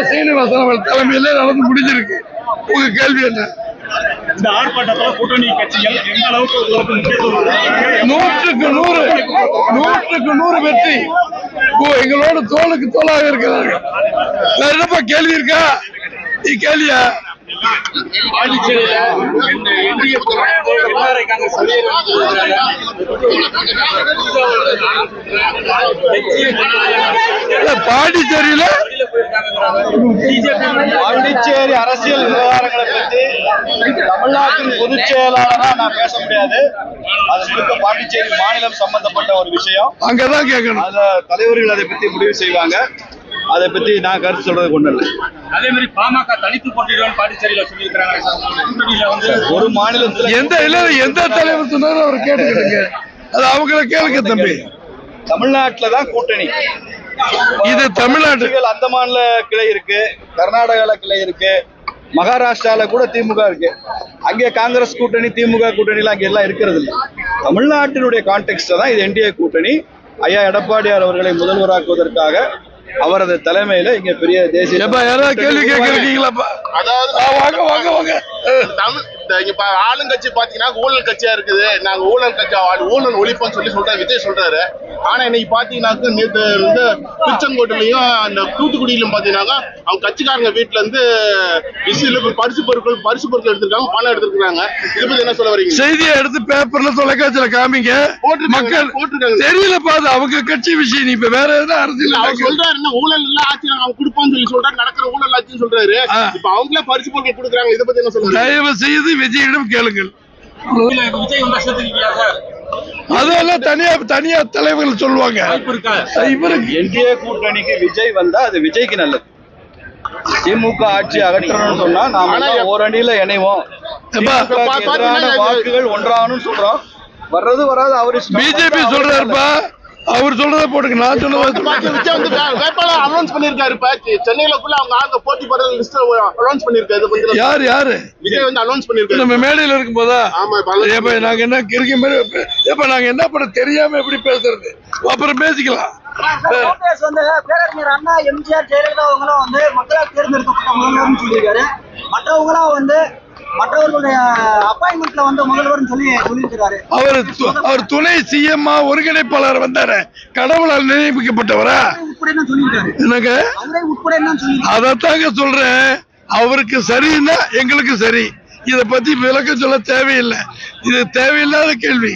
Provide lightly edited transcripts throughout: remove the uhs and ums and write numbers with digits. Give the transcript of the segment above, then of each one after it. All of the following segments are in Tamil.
சீனிவாசன் அவர்கள் தலைமையில நடந்து முடிஞ்சிருக்கு. உங்க கேள்வி என்ன? இந்த ஆர்ப்பாட்டத்தில் கூட்டணி கட்சிகள் எந்த அளவுக்கு நூற்றுக்கு நூறு வெற்றி எங்களோட தோளுக்கு தோளாக இருக்கிறார்கள். வேற என்னப்பா கேள்வி இருக்கா? நீ கேள்வியா? பாண்டிச்சேரியில பாண்டிச்சேரி அரசியல் விவகாரங்களை பற்றி தமிழ்நாட்டின் பொதுச் செயலாளரா நான் பேச முடியாது. அது முழுக்க பாண்டிச்சேரி மாநிலம் சம்பந்தப்பட்ட ஒரு விஷயம். அங்கதான் கேட்கணும். தலைவர்கள் அதை பத்தி முடிவு செய்வாங்க. அதை பத்தி நான் கருத்து சொல்றது கொண்டு இல்லை. அதே மாதிரி பாமக தனித்து போட்டியிடுவான்னு பாண்டிச்சேரியில சொல்லியிருக்கிறாங்க. ஒரு மாநிலத்தில் எந்த தலைவர் சொன்னாலும் அவர் கேட்டுக்கிட்டுங்க. அது அவங்கள கேளுங்க தம்பி. தமிழ்நாட்டில் தான் கூட்டணி. இது தமிழ்நாட்டு அந்த மாநில கிளை இருக்கு, கர்நாடகால கிளை இருக்கு, மகாராஷ்டிரால கூட திமுக இருக்கு. அங்கே காங்கிரஸ் கூட்டணி, திமுக கூட்டணி எல்லாம் அங்க எல்லாம் இருக்கிறது இல்லை. தமிழ்நாட்டினுடைய கான்டெக்ட்ல தான் இது என்டிஏ கூட்டணி. ஐயா எடப்பாடியார் அவர்களை முதல்வராக்குவதற்காக அவரது தலைமையில இங்க பெரிய தேசிய கேள்வி கேட்கறீங்களா? ஆளுங்கட்சி பாத்தீங்கன்னா ஊழல் கட்சியா இருக்குது. நாங்க ஊழல் கட்சியா ஊழல் ஒழிப்போம் சொல்றாரு விஜய் சொல்றாரு. ஆனா இன்னைக்கு பாத்தீங்கன்னாக்க நேற்று வந்து திருச்செங்கோட்டிலையும் அந்த தூத்துக்குடியிலும் பாத்தீங்கன்னா அவங்க கட்சிக்காரங்க வீட்டுல இருந்து பரிசு பொருட்கள் எடுத்திருக்காங்க, பணம் எடுத்திருக்காங்க. இதை பத்தி என்ன சொல்ல வரீங்க? செய்தியை எடுத்து பேப்பர்ல தொலைக்காட்சியில காமிங்க. மக்கள் போட்டிருக்காங்க. தெரியல பாது அவங்க கட்சி விஷயம். இப்ப வேற எதாவது அரசியல் அவர் சொல்றாரு ஊழல் இல்ல ஆட்சி அவங்க கொடுப்போம்னு சொல்றாரு. நடக்கிற ஊழல் ஆட்சின்னு சொல்றாரு. இப்ப அவங்களே பரிசு பொருட்கள் கொடுக்குறாங்க. இதை பத்தி என்ன சொல்றாங்க? தயவு செய்து விஜயிடம் கேளுங்கள். அதெல்லாம் தனியா தலைவர்கள் சொல்லுவாங்க. என்டிஏ கூட்டணிக்கு விஜய் வந்தா அது விஜய்க்கு நல்லது. திமுக ஆட்சி அகற்றணும்னு சொன்னா நாம ஓரணியில இணைவோம். வாக்குகள் ஒன்றாகணும்னு சொல்றோம். வர்றது வராது அவரு பிஜேபி சொல்றாருப்பா. அவர் சொல்றத போட்டுக்க. நான் சொன்னது வேட்பாளர் அனௌன்ஸ் பண்ணிருக்காரு. சென்னையிலக்குள்ள அவங்க ஆளுங்க போட்டி போடுற லிஸ்ட் அனௌன்ஸ் பண்ணிருக்காரு. யாரு விஜய் வந்து அனௌன்ஸ் பண்ணிருக்காரு. நம்ம மேடையில இருக்கும் போதா? நாங்க என்ன கிறுக்கி மாதிரி நாங்க என்ன பண்ண தெரியாம எப்படி பேசுறது? அப்புறம் பேசிக்கலாம். பேரறிஞர் அண்ணா, எம்ஜிஆர், ஜெயலலிதா அவங்களும் வந்து மக்களால் தேர்ந்தெடுக்கப்பட்ட முதல்வர்னு சொல்லியிருக்காரு. மற்றவங்களும் வந்து மற்றவர்களுடைய அப்பாயின்மெண்ட்ல வந்து முதல்வர் சொல்லியிருக்கிறாரு. அவர் துணை சிஎம் ஒருங்கிணைப்பாளர் வந்தாரு. கடவுளால் நியமிக்கப்பட்டவரா? என்னங்க அதத்தாங்க சொல்றேன். அவருக்கு சரின்னா எங்களுக்கு சரி. இத பத்தி விளக்கம் சொல்ல தேவையில்லை. இது தேவையில்லாத கேள்வி.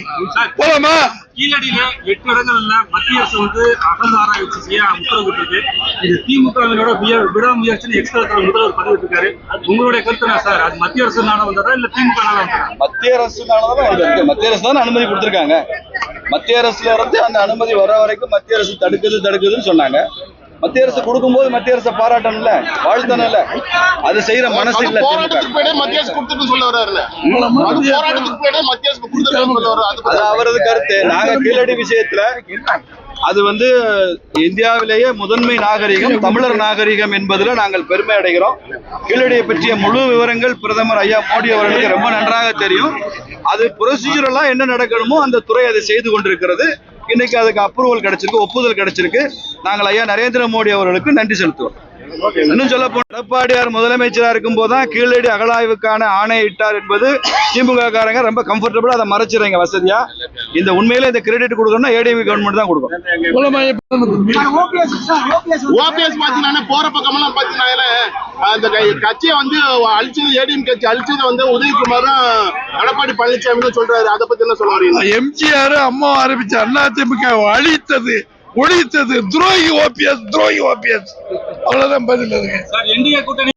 போலாமா? கீழடியில 8 இடங்கள்ல மத்திய அரசு வந்து அகழ்ந்து ஆராய்ச்சி செய்ய உத்தரவிட்டிருக்கு. இது திமுகவினோட விடாமுயற்சின்னு எக்ஸ்ட்ரா முதல்வர் பதிவிட்டிருக்காரு. உங்களுடைய கருத்து என்ன சார்? அது மத்திய அரசு நாட வந்ததா இல்ல திமுக நாட வந்ததா? மத்திய அரசுனாலதான் மத்திய அரசு தான் அனுமதி கொடுத்திருக்காங்க. மத்திய அரசுல இருந்து அந்த அனுமதி வர வரைக்கும் மத்திய அரசு தடுக்குதுன்னு சொன்னாங்க. மத்திய அரசு கொடுக்கும்போது மத்திய அரசு பாராட்டணும்ல, வாழ்த்தணும்ல. அது செய்யற மனசு இல்ல. அது அவரது கருத்து. நாங்க கீழடி விஷயத்துல அது வந்து இந்தியாவிலேயே முதன்மை நாகரிகம் தமிழர் நாகரிகம் என்பதுல நாங்கள் பெருமை அடைகிறோம். கீழடியை பற்றிய முழு விவரங்கள் பிரதமர் ஐயா மோடி அவர்களுக்கு ரொம்ப நன்றாக தெரியும். அது ப்ரொசீஜரலா என்ன நடக்கணுமோ அந்த துறை அதை செய்து கொண்டிருக்கிறது. இன்னைக்கு அதுக்கு அப்ரூவல் கிடைச்சிருக்கு, ஒப்புதல் கிடைச்சிருக்கு. நாங்கள் ஐயா நரேந்திர மோடி அவர்களுக்கு நன்றி செலுத்துவோம். இன்னும் சொல்ல போன எடப்பாடியார் முதலமைச்சராக இருக்கும் போதுதான் கீழடி அகழாய்வுக்கான ஆணையிட்டார் என்பது திமுக காரங்க ரொம்ப கம்ஃபர்டபுளா அதை மறைச்சிடுறாங்க வசதியா. இந்த உண்மையில இந்த கிரெடிட் கொடுக்கணும்னா ஏடிஎம்கே கவர்மெண்ட் தான் கொடுக்கும். ஓபிஎஸ் பாத்தீங்கன்னா போற பக்கம் எல்லாம் பாத்தீங்கன்னா அந்த கட்சியை வந்து அழிச்சது ஏடிஎம் கட்சி அழிச்சது வந்து உதயகுமாரும் எடப்பாடி பழனிசாமி சொல்றாரு. அதை பத்தி என்ன சொல்ல வரீங்க? எம்ஜிஆர் அம்மா ஆரம்பிச்ச அதிமுக அழித்தது ஒழித்தது துரோகி ஓபிஎஸ். அவ்வளவுதான் பதில். என்டிஏ கூட்டணி